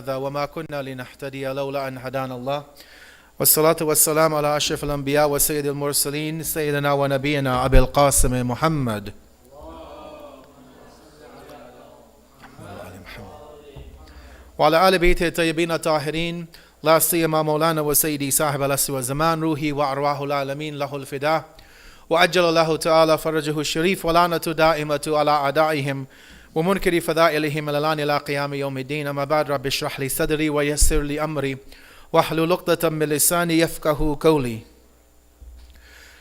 وما كنا لنهتدي لولا أن هدانا الله والصلاة والسلام على أشرف الأنبياء وسيد المرسلين سيدنا ونبينا أبي القاسم محمد وعلى آل بيته الطيبين الطاهرين لا سيما مولانا وسيدي صاحب العصر والزمان روحي وأرواح العالمين له الفداء وعجل الله تعالى فرجه الشريف ولعنة دائمة على أعدائهم ومنكر فضائلهم إلى قيام يوم الدين. أما بعد رب اشرح لي صدري ويسر لي أمري واحلل عقدة من لساني يفقهوا قولي.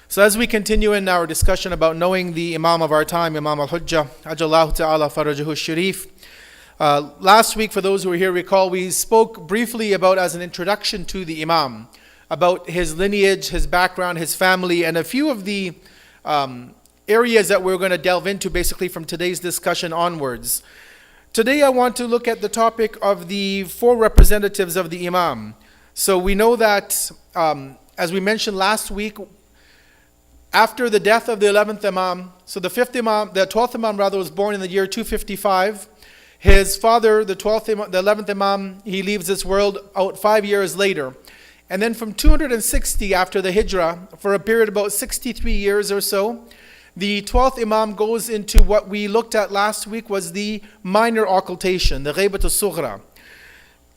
So as we continue in our discussion about knowing the Imam of our time, Imam al-Hujjah, Ajallahu Ta'ala Farajahu Sharif. Last week, for those who were here, recall we spoke briefly about, as an introduction to the Imam, about his lineage, his background, his family, and a few of the areas that we're going to delve into basically from today's discussion onwards. Today I want to look at the topic of the four representatives of the Imam. So we know that, as we mentioned last week, after the death of the 11th Imam, so the 12th Imam rather, was born in the year 255. His father, the 11th Imam, he leaves this world out 5 years later. And then from 260 after the Hijrah, for a period of about 63 years or so, the 12th Imam goes into what we looked at last week was the Minor Occultation, the Ghaybat al-Sughra.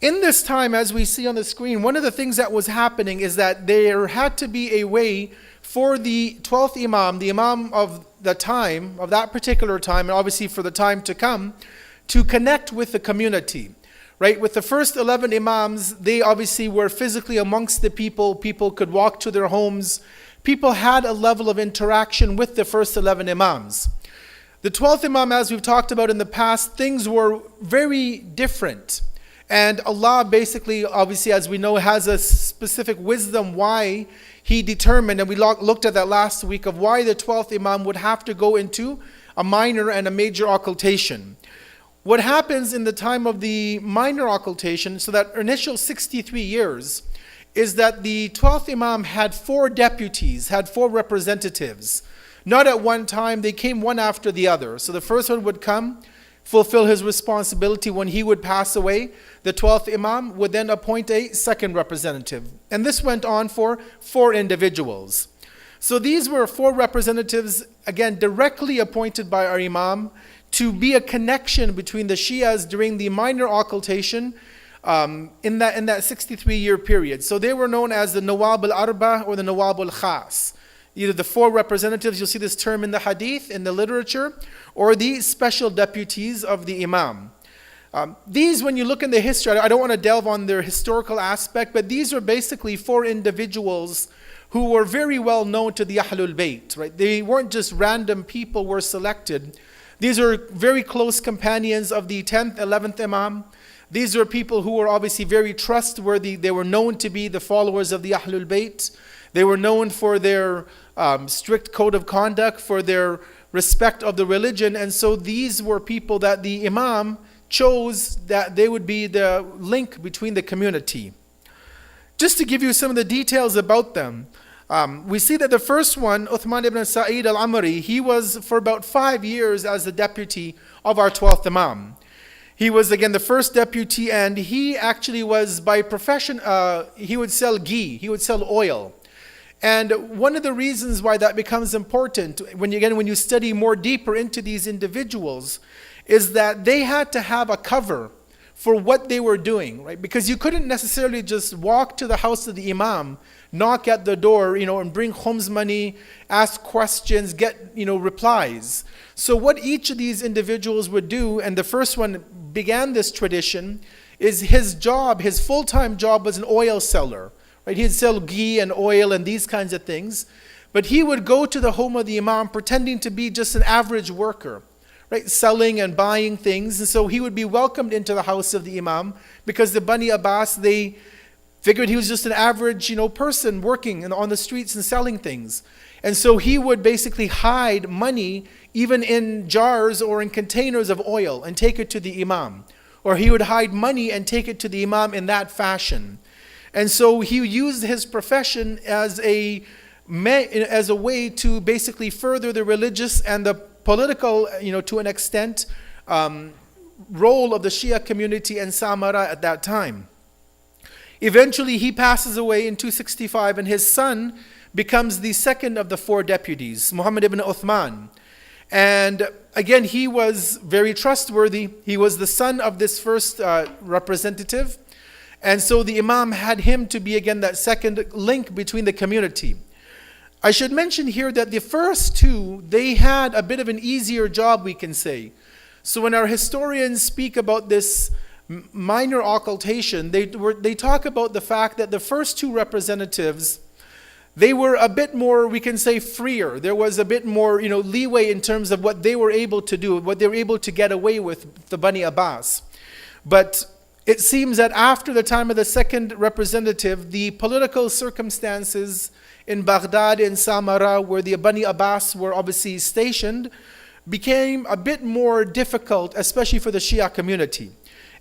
In this time, as we see on the screen, one of the things that was happening is that there had to be a way for the 12th Imam, the Imam of the time, of that particular time, and obviously for the time to come, to connect with the community. Right, with the first 11 Imams, they obviously were physically amongst the people. People could walk to their homes. People had a level of interaction with the first 11 Imams. The 12th Imam, as we've talked about in the past, things were very different. And Allah basically, obviously, as we know, has a specific wisdom why He determined, and we looked at that last week, of why the 12th Imam would have to go into a minor and a major occultation. What happens in the time of the minor occultation, so that initial 63 years, is that the 12th Imam had 4 deputies, had 4 representatives. Not at one time, they came one after the other. So the first one would come, fulfill his responsibility. When he would pass away, the 12th Imam would then appoint a second representative. And this went on for 4 individuals. So these were 4 representatives, again, directly appointed by our Imam, to be a connection between the Shias during the minor occultation in that 63-year period. So they were known as the Nawab al-Arba or the Nawab al-Khas. Either the 4 representatives, you'll see this term in the hadith, in the literature, or the special deputies of the Imam. These, when you look in the history, I don't want to delve on their historical aspect, but these are basically 4 individuals who were very well known to the Ahlul Bayt. Right? They weren't just random people were selected. These are very close companions of the 10th, 11th Imam. These are people who were obviously very trustworthy. They were known to be the followers of the Ahlul Bayt. They were known for their strict code of conduct, for their respect of the religion. And so these were people that the Imam chose that they would be the link between the community. Just to give you some of the details about them. We see that the first one, Uthman ibn Sa'id al-Amri, he was for about 5 years as the deputy of our 12th Imam. He was again the first deputy, and he actually was by profession, he would sell ghee, he would sell oil. And one of the reasons why that becomes important, when you study more deeper into these individuals, is that they had to have a cover for what they were doing, right? Because you couldn't necessarily just walk to the house of the Imam, knock at the door, and bring khums money, ask questions, get, replies. So what each of these individuals would do, and the first one began this tradition, is his job, his full-time job was an oil seller. Right? He'd sell ghee and oil and these kinds of things. But he would go to the home of the Imam pretending to be just an average worker, right? Selling and buying things. And so he would be welcomed into the house of the Imam because the Bani Abbas, they figured he was just an average, person working on the streets and selling things. And so he would basically hide money even in jars or in containers of oil and take it to the Imam. Or he would hide money and take it to the Imam in that fashion. And so he used his profession as a way to basically further the religious and the political, to an extent, role of the Shia community in Samarra at that time. Eventually, he passes away in 265, and his son becomes the second of the four deputies, Muhammad ibn Uthman. And again, he was very trustworthy. He was the son of this first representative. And so the Imam had him to be, again, that second link between the community. I should mention here that the first two, they had a bit of an easier job, we can say. So when our historians speak about this minor occultation, they talk about the fact that the first two representatives, they were a bit more, we can say, freer. There was a bit more, leeway in terms of what they were able to do, what they were able to get away with, the Bani Abbas. But it seems that after the time of the second representative, the political circumstances in Baghdad and Samarra, where the Bani Abbas were obviously stationed, became a bit more difficult, especially for the Shia community.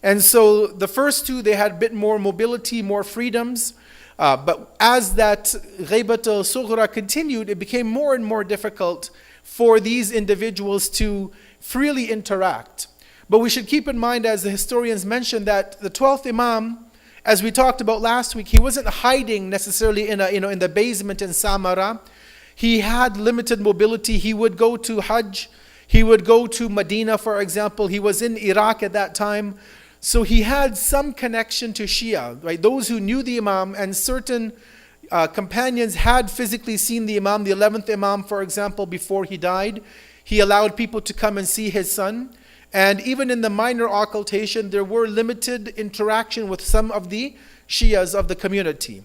And so the first two, they had a bit more mobility, more freedoms. But as that Ghaybat al-Sughra continued, it became more and more difficult for these individuals to freely interact. But we should keep in mind, as the historians mentioned, that the 12th Imam, as we talked about last week, he wasn't hiding necessarily in the basement in Samarra. He had limited mobility. He would go to Hajj. He would go to Medina, for example. He was in Iraq at that time. So he had some connection to Shia, right? Those who knew the Imam, and certain companions had physically seen the Imam, the 11th Imam, for example, before he died. He allowed people to come and see his son. And even in the minor occultation, there were limited interaction with some of the Shias of the community.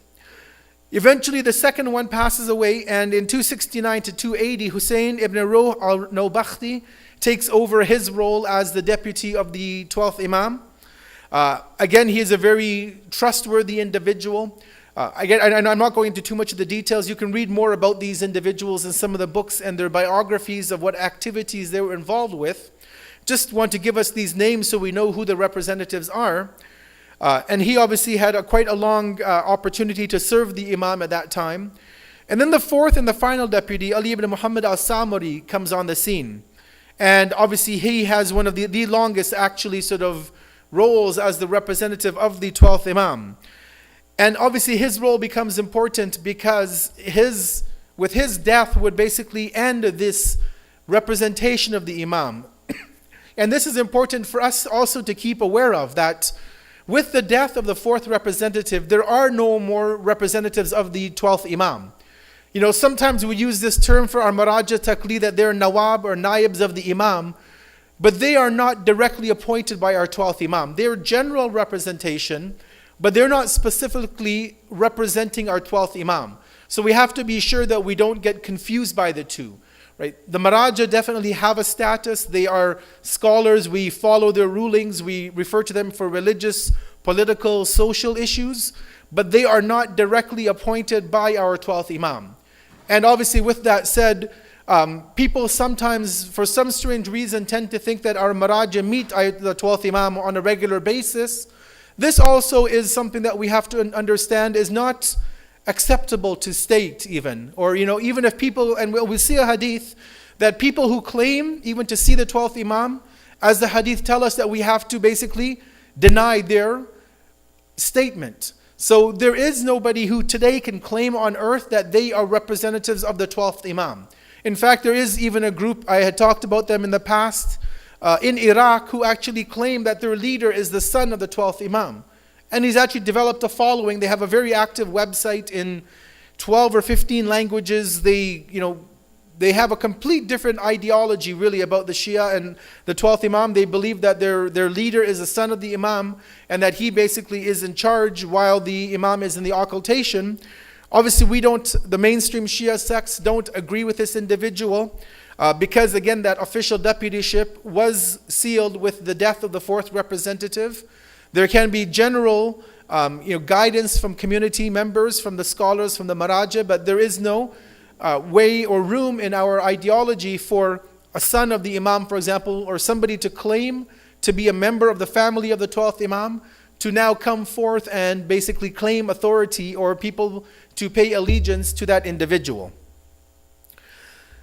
Eventually, the second one passes away, and in 269 to 280, Hussein ibn Ruh al-Nawbakhti takes over his role as the deputy of the 12th Imam. Again, he is a very trustworthy individual. Again, I'm not going into too much of the details. You can read more about these individuals in some of the books and their biographies of what activities they were involved with. Just want to give us these names so we know who the representatives are. And he obviously had quite a long opportunity to serve the Imam at that time. And then the fourth and the final deputy, Ali ibn Muhammad al-Samari, comes on the scene. And obviously he has one of the longest actually sort of roles as the representative of the 12th Imam. And obviously his role becomes important because with his death would basically end this representation of the Imam. And this is important for us also to keep aware of, that with the death of the fourth representative, there are no more representatives of the 12th Imam. Sometimes we use this term for our Maraja Taqlid, that they're Nawab or Naibs of the Imam, but they are not directly appointed by our 12th Imam. They're general representation, but they're not specifically representing our 12th Imam. So we have to be sure that we don't get confused by the two. Right? The Maraja definitely have a status. They are scholars. We follow their rulings. We refer to them for religious, political, social issues. But they are not directly appointed by our 12th Imam. And obviously with that said, people sometimes, for some strange reason, tend to think that our Maraja meet the 12th Imam on a regular basis. This also is something that we have to understand is not acceptable to state even. Or, even if people, and we'll see a hadith, that people who claim even to see the 12th Imam, as the hadith tell us that we have to basically deny their statement. So there is nobody who today can claim on earth that they are representatives of the 12th Imam. In fact, there is even a group, I had talked about them in the past, in Iraq, who actually claim that their leader is the son of the 12th Imam. And he's actually developed a following. They have a very active website in 12 or 15 languages. They have a complete different ideology really about the Shia and the 12th Imam. They believe that their leader is the son of the Imam and that he basically is in charge while the Imam is in the occultation. Obviously, the mainstream Shia sects don't agree with this individual because, again, that official deputyship was sealed with the death of the fourth representative. There can be general guidance from community members, from the scholars, from the Maraja, but there is no way or room in our ideology for a son of the Imam, for example, or somebody to claim to be a member of the family of the 12th Imam, to now come forth and basically claim authority or people to pay allegiance to that individual.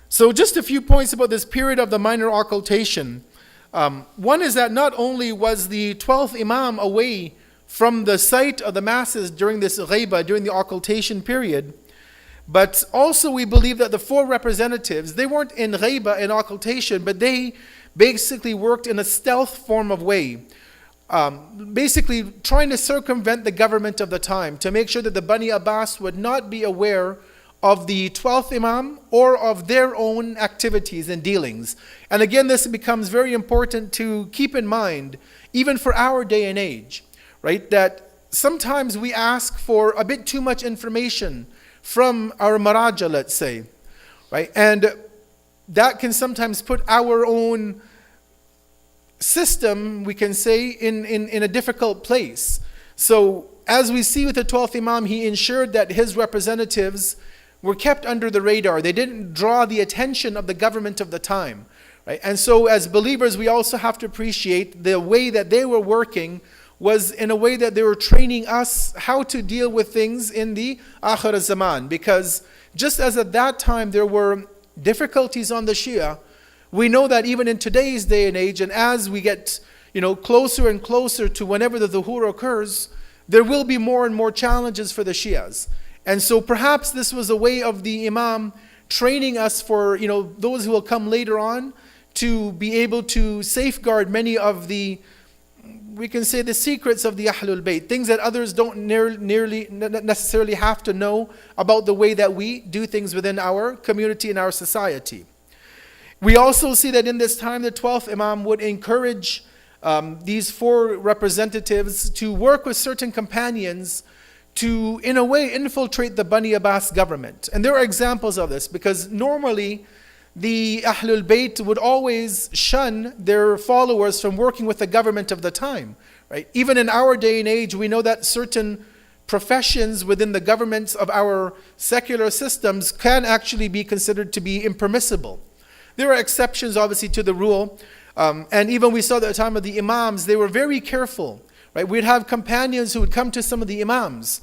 So just a few points about this period of the minor occultation. One is that not only was the 12th Imam away from the sight of the masses during this ghaiba, during the occultation period, but also we believe that the four representatives, they weren't in ghaiba, in occultation, but they basically worked in a stealth form of way, basically trying to circumvent the government of the time to make sure that the Bani Abbas would not be aware of the 12th Imam or of their own activities and dealings. And again, this becomes very important to keep in mind, even for our day and age, right? That sometimes we ask for a bit too much information from our maraja, let's say, right? And that can sometimes put our own system, we can say, in a difficult place. So as we see with the 12th Imam, he ensured that his representatives were kept under the radar. They didn't draw the attention of the government of the time, right? And so as believers, we also have to appreciate the way that they were working was in a way that they were training us how to deal with things in the Akhir Zaman. Because just as at that time there were difficulties on the Shia, we know that even in today's day and age, and as we get closer and closer to whenever the Dhuhr occurs, there will be more and more challenges for the Shias. And so perhaps this was a way of the Imam training us for those who will come later on to be able to safeguard many of the, we can say, the secrets of the Ahlul Bayt, things that others don't nearly necessarily have to know about the way that we do things within our community and our society. We also see that in this time the 12th Imam would encourage these four representatives to work with certain companions to, in a way, infiltrate the Bani Abbas government. And there are examples of this, because normally the Ahlul Bayt would always shun their followers from working with the government of the time, right? Even in our day and age, we know that certain professions within the governments of our secular systems can actually be considered to be impermissible. There are exceptions, obviously, to the rule. And even we saw that at the time of the Imams, they were very careful, right? We'd have companions who would come to some of the Imams.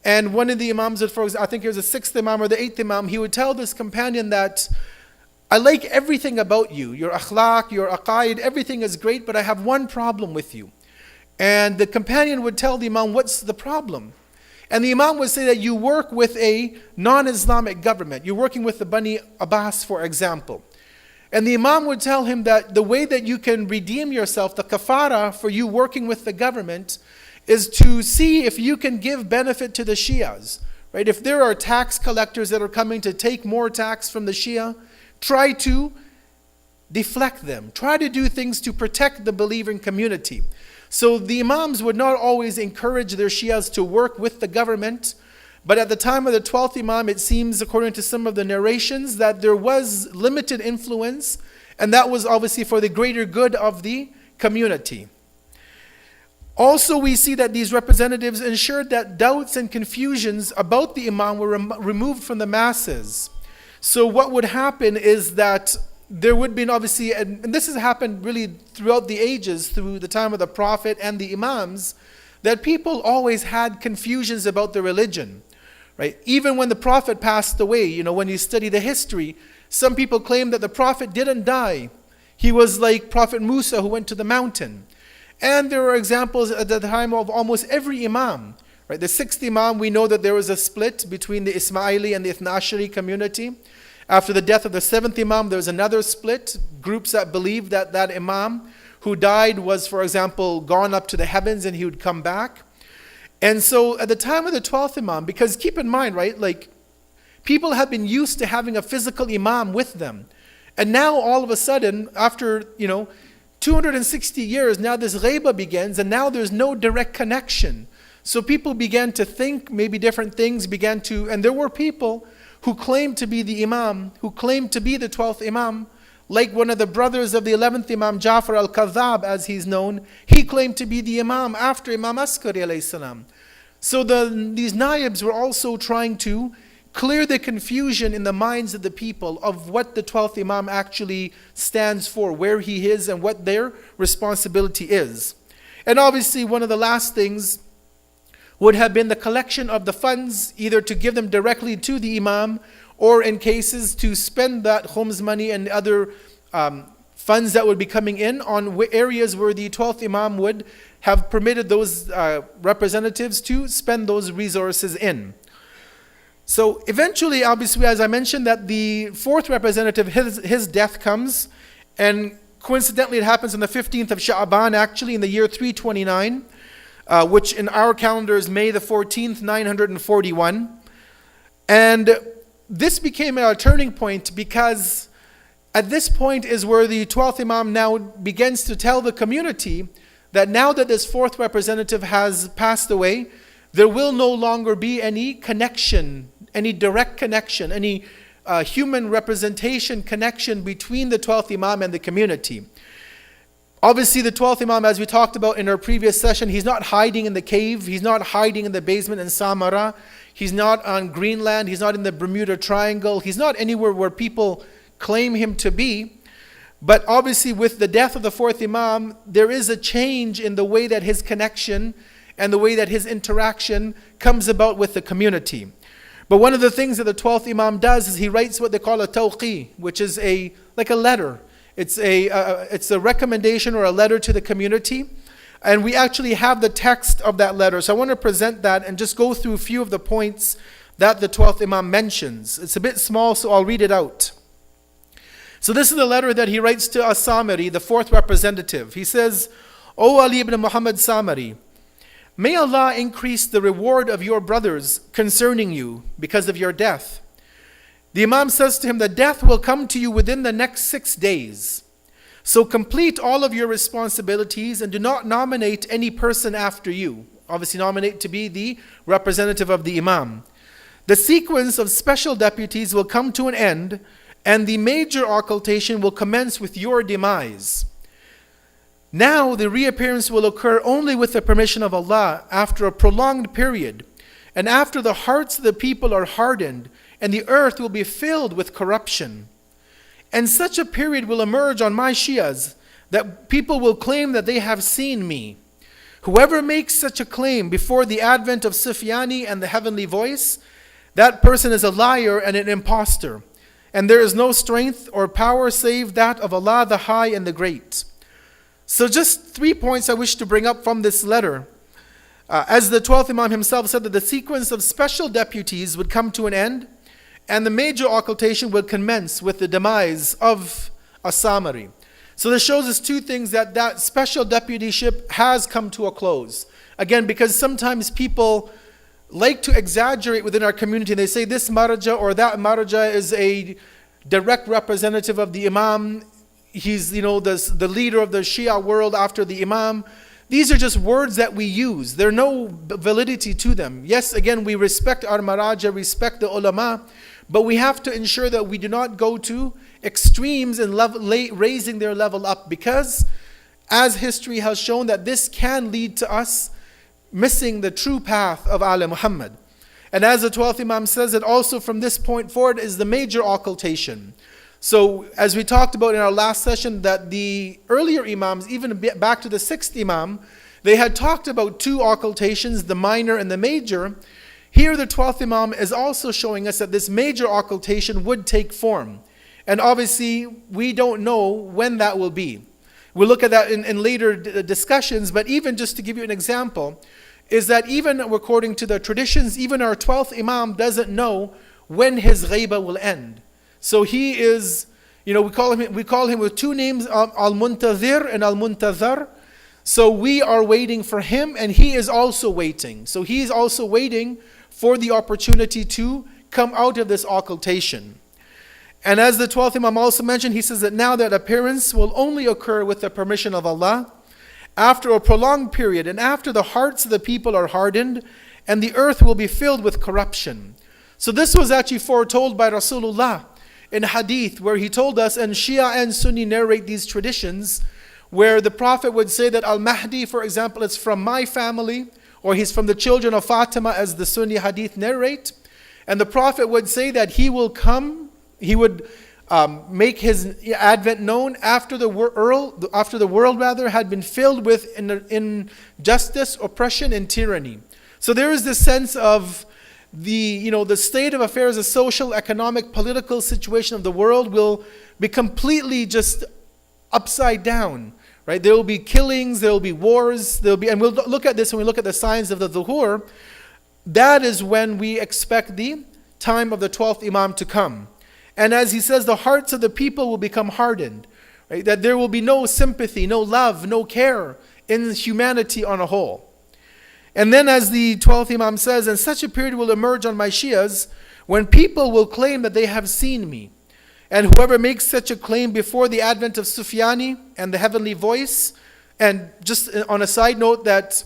And one of the Imams, for example, I think it was the 6th Imam or the 8th Imam, he would tell this companion that, I like everything about you, your akhlaq, your aqaid, everything is great, but I have one problem with you. And the companion would tell the Imam, what's the problem? And the Imam would say that you work with a non-Islamic government. You're working with the Bani Abbas, for example. And the Imam would tell him that the way that you can redeem yourself, the kafara for you working with the government, is to see if you can give benefit to the Shias. Right? If there are tax collectors that are coming to take more tax from the Shia, try to deflect them. Try to do things to protect the believing community. So the Imams would not always encourage their Shias to work with the government. But at the time of the 12th Imam, it seems, according to some of the narrations, that there was limited influence, and that was obviously for the greater good of the community. Also, we see that these representatives ensured that doubts and confusions about the Imam were removed from the masses. So what would happen is that there would be, obviously, and this has happened really throughout the ages, through the time of the Prophet and the Imams, that people always had confusions about the religion. Right? Even when the Prophet passed away, when you study the history, some people claim that the Prophet didn't die. He was like Prophet Musa, who went to the mountain. And there are examples at the time of almost every Imam. Right? The 6th Imam, we know that there was a split between the Ismaili and the Ithna Ashari community. After the death of the 7th Imam, there was another split. Groups that believed that that Imam who died was, for example, gone up to the heavens and he would come back. And so at the time of the 12th Imam, because keep in mind, right, like people have been used to having a physical Imam with them. And now all of a sudden, after, 260 years, now this ghaiba begins, and now there's no direct connection. So people began to think maybe different things, and there were people who claimed to be the Imam, who claimed to be the 12th Imam, like one of the brothers of the 11th Imam, Ja'far al-Kadhab, as he's known. He claimed to be the Imam after Imam Askari alayhi salam. So these naibs were also trying to clear the confusion in the minds of the people of what the 12th Imam actually stands for, where he is, and what their responsibility is. And obviously one of the last things would have been the collection of the funds, either to give them directly to the Imam, or in cases to spend that khums money and other funds that would be coming in on areas where the 12th Imam would have permitted those representatives to spend those resources in. So eventually, obviously, as I mentioned, that the fourth representative, his death comes, and coincidentally it happens on the 15th of Sha'ban, actually in the year 329, which in our calendar is May the 14th, 941. And this became a turning point because at this point is where the 12th Imam now begins to tell the community that now that this fourth representative has passed away, there will no longer be any connection, any direct connection, any human representation connection between the 12th Imam and the community. Obviously, the 12th Imam, as we talked about in our previous session, he's not hiding in the cave, he's not hiding in the basement in Samara, he's not on Greenland, he's not in the Bermuda Triangle, he's not anywhere where people claim him to be. But obviously, with the death of the fourth Imam, there is a change in the way that his connection and the way that his interaction comes about with the community. But one of the things that the 12th Imam does is he writes what they call a tawqi, which is like a letter. It's a recommendation or a letter to the community. And we actually have the text of that letter. So I want to present that and just go through a few of the points that the 12th Imam mentions. It's a bit small, so I'll read it out. So this is the letter that he writes to As-Samiri, the fourth representative. He says, O Ali ibn Muhammad Samiri, may Allah increase the reward of your brothers concerning you because of your death. The Imam says to him that death will come to you within the next 6 days. So complete all of your responsibilities and do not nominate any person after you. Obviously nominate to be the representative of the Imam. The sequence of special deputies will come to an end, and the major occultation will commence with your demise. Now the reappearance will occur only with the permission of Allah after a prolonged period, and after the hearts of the people are hardened, and the earth will be filled with corruption. And such a period will emerge on my Shias that people will claim that they have seen me. Whoever makes such a claim before the advent of Sufyani and the heavenly voice, that person is a liar and an impostor. And there is no strength or power save that of Allah the High and the Great. So just 3 points I wish to bring up from this letter. As the 12th Imam himself said, that the sequence of special deputies would come to an end, and the major occultation would commence with the demise of As-Samiri. So this shows us two things, that special deputyship has come to a close. Again, because sometimes people like to exaggerate within our community. They say this Maraja or that Maraja is a direct representative of the Imam. He's, the leader of the Shia world after the Imam. These are just words that we use. There's no validity to them. Yes, again, we respect our Maraja, respect the ulama, but we have to ensure that we do not go to extremes in raising their level up, because as history has shown that this can lead to us missing the true path of Ali Muhammad. And as the 12th Imam says, it also from this point forward is the major occultation. So as we talked about in our last session, that the earlier Imams, even back to the 6th Imam, they had talked about two occultations, the minor and the major. Here the 12th Imam is also showing us that this major occultation would take form. And obviously we don't know when that will be. We'll look at that in later discussions, but even just to give you an example, is that even according to the traditions, even our 12th Imam doesn't know when his ghaiba will end. So he is, we call him with two names, Al-Muntazir and Al-Muntazar. So we are waiting for him, and he is also waiting. So he is also waiting for the opportunity to come out of this occultation. And as the 12th Imam also mentioned, he says that now that appearance will only occur with the permission of Allah, after a prolonged period, and after the hearts of the people are hardened, and the earth will be filled with corruption. So this was actually foretold by Rasulullah in hadith, where he told us, and Shia and Sunni narrate these traditions, where the Prophet would say that Al-Mahdi, for example, is from my family, or he's from the children of Fatima, as the Sunni hadith narrate. And the Prophet would say that he will come, he would make his advent known after the world had been filled with injustice, oppression, and tyranny. So there is this sense of the state of affairs, the social, economic, political situation of the world will be completely just upside down, right? There will be killings, there will be wars, and we'll look at this when we look at the signs of the Dhuhr. That is when we expect the time of the 12th Imam to come. And as he says, the hearts of the people will become hardened, right? That there will be no sympathy, no love, no care in humanity on a whole. And then as the 12th Imam says, and such a period will emerge on my Shias when people will claim that they have seen me. And whoever makes such a claim before the advent of Sufyani and the heavenly voice, and just on a side note that,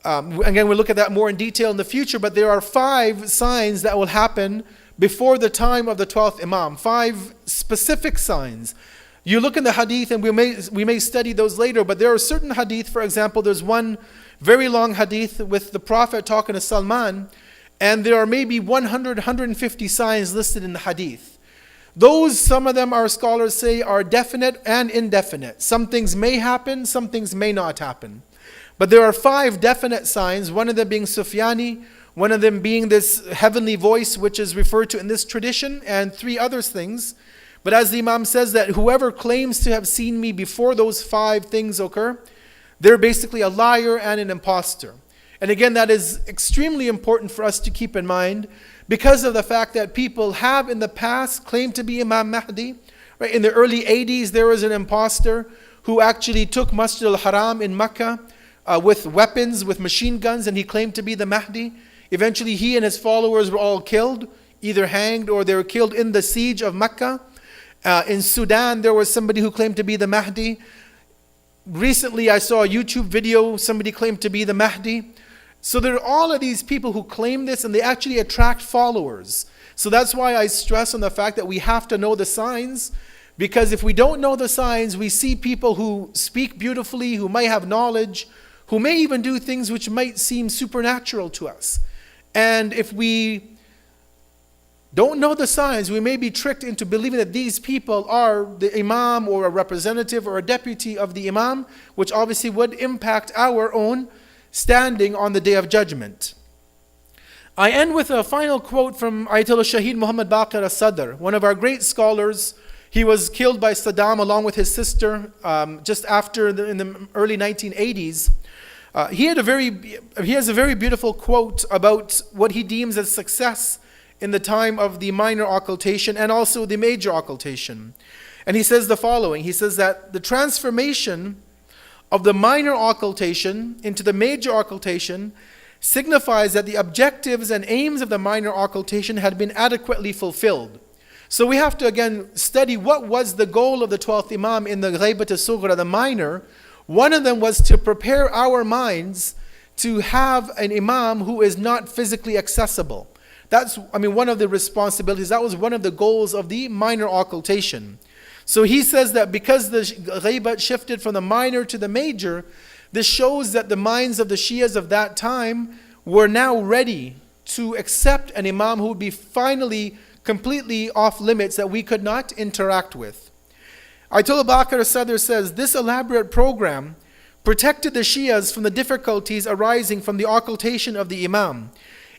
again, we'll look at that more in detail in the future, but there are 5 signs that will happen before the time of the 12th Imam. 5 specific signs. You look in the hadith, and we may study those later, but there are certain hadith, for example, there's one very long hadith with the Prophet talking to Salman, and there are maybe 100, 150 signs listed in the hadith. Those, some of them our scholars say, are definite and indefinite. Some things may happen, some things may not happen. But there are 5 definite signs, one of them being Sufyani, one of them being this heavenly voice, which is referred to in this tradition, and 3 other things. But as the Imam says, that whoever claims to have seen me before those 5 things occur, they're basically a liar and an imposter. And again, that is extremely important for us to keep in mind because of the fact that people have in the past claimed to be Imam Mahdi. Right? In the early 80s, there was an imposter who actually took Masjid al-Haram in Mecca with weapons, with machine guns, and he claimed to be the Mahdi. Eventually, he and his followers were all killed, either hanged or they were killed in the siege of Mecca. In Sudan, there was somebody who claimed to be the Mahdi. Recently, I saw a YouTube video, somebody claimed to be the Mahdi. So there are all of these people who claim this, and they actually attract followers. So that's why I stress on the fact that we have to know the signs, because if we don't know the signs, we see people who speak beautifully, who might have knowledge, who may even do things which might seem supernatural to us. And if we don't know the signs, we may be tricked into believing that these people are the Imam or a representative or a deputy of the Imam, which obviously would impact our own standing on the Day of Judgment. I end with a final quote from Ayatollah Shaheed Muhammad Baqir as-Sadr, one of our great scholars. He was killed by Saddam along with his sister just after in the early 1980s. He has a very beautiful quote about what he deems as success in the time of the minor occultation and also the major occultation. And he says the following. He says that the transformation of the minor occultation into the major occultation signifies that the objectives and aims of the minor occultation had been adequately fulfilled. So we have to again study what was the goal of the 12th Imam in the Ghaibat al-Sughra, the minor. One of them was to prepare our minds to have an Imam who is not physically accessible. That's, one of the responsibilities. That was one of the goals of the minor occultation. So he says that because the Ghaibat shifted from the minor to the major, this shows that the minds of the Shias of that time were now ready to accept an Imam who would be finally completely off limits that we could not interact with. Ayatollah Baqir as-Sadr says, this elaborate program protected the Shias from the difficulties arising from the occultation of the Imam.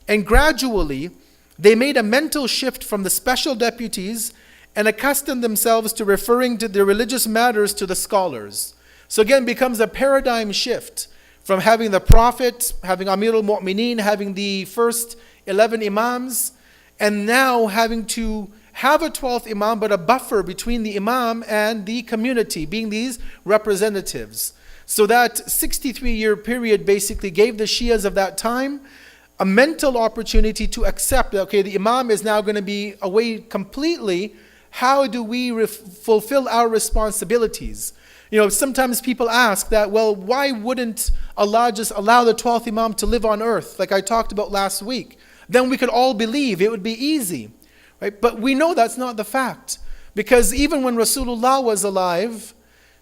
And gradually, they made a mental shift from the special deputies and accustomed themselves to referring to their religious matters to the scholars. So again, becomes a paradigm shift from having the Prophet, having Amir al-Mu'mineen, having the first 11 Imams, and now having to have a 12th Imam, but a buffer between the Imam and the community, being these representatives. So that 63-year period basically gave the Shias of that time a mental opportunity to accept that, okay, the Imam is now going to be away completely. How do we fulfill our responsibilities? Sometimes people ask that, well, why wouldn't Allah just allow the 12th Imam to live on earth, like I talked about last week? Then we could all believe, it would be easy. Right? But we know that's not the fact. Because even when Rasulullah was alive,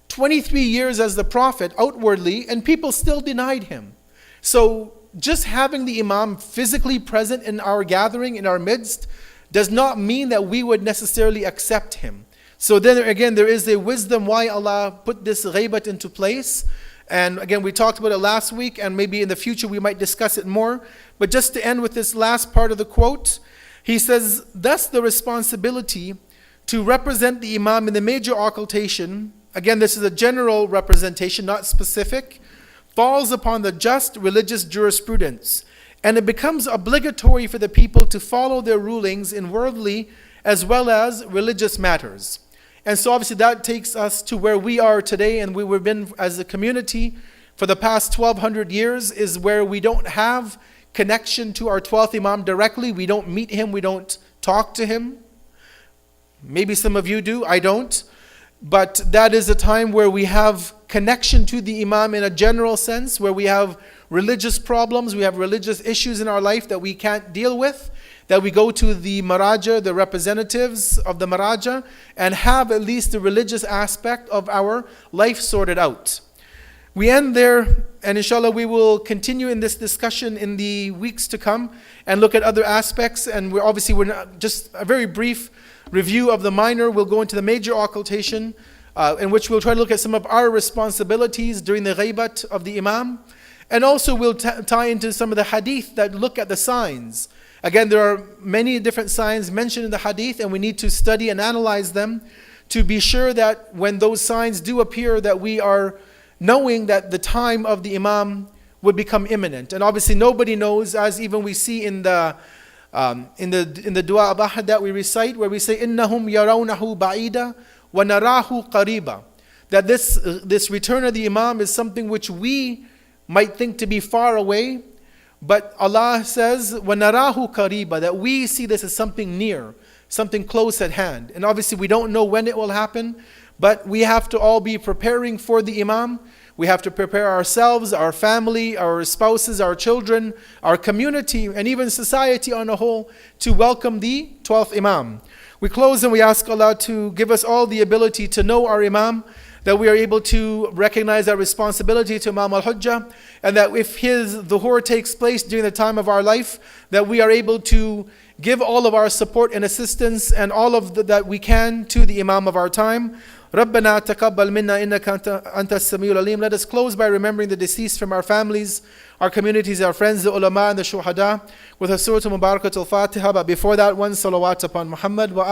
23 years as the Prophet outwardly, and people still denied him. So just having the Imam physically present in our gathering, in our midst, does not mean that we would necessarily accept him. So then again, there is a wisdom why Allah put this ghaibat into place. And again, we talked about it last week, and maybe in the future we might discuss it more. But just to end with this last part of the quote, he says, thus the responsibility to represent the Imam in the major occultation, again, this is a general representation, not specific, falls upon the just religious jurisprudence, and it becomes obligatory for the people to follow their rulings in worldly as well as religious matters. And so obviously that takes us to where we are today, and we've been as a community for the past 1200 years, is where we don't have connection to our 12th Imam directly. We don't meet him, we don't talk to him. Maybe some of you do, I don't. But that is a time where we have connection to the Imam in a general sense, where we have religious problems, we have religious issues in our life that we can't deal with, that we go to the Maraja, the representatives of the Maraja, and have at least the religious aspect of our life sorted out. We end there, and inshallah we will continue in this discussion in the weeks to come and look at other aspects. And we're not, just a very brief review of the minor. We'll go into the major occultation, in which we'll try to look at some of our responsibilities during the ghaibat of the Imam. And also we'll tie into some of the hadith that look at the signs. Again, there are many different signs mentioned in the hadith, and we need to study and analyze them to be sure that when those signs do appear, that we are knowing that the time of the Imam would become imminent. And obviously nobody knows, as even we see in the dua of ahad that we recite, where we say innahum yarawnahu ba'ida wa narahu qariba, that this return of the Imam is something which we might think to be far away, but Allah says wa narahu qariba, that we see this as something near, something close at hand. And obviously we don't know when it will happen, but we have to all be preparing for the Imam. We have to prepare ourselves, our family, our spouses, our children, our community, and even society on a whole to welcome the 12th Imam. We close and we ask Allah to give us all the ability to know our Imam, that we are able to recognize our responsibility to Imam al-Hujjah, and that if his dhuhr takes place during the time of our life, that we are able to give all of our support and assistance and all of that we can to the Imam of our time. رَبَّنَا تَقَبَّلْ مِنَّا إِنَّكَ أَنْتَ السَّمِيعُ الْعَلِيمُ. Let us close by remembering the deceased from our families, our communities, our friends, the ulama and the shuhada, with a surah Mubarakatul Fatiha. But before that one, salawat upon Muhammad wa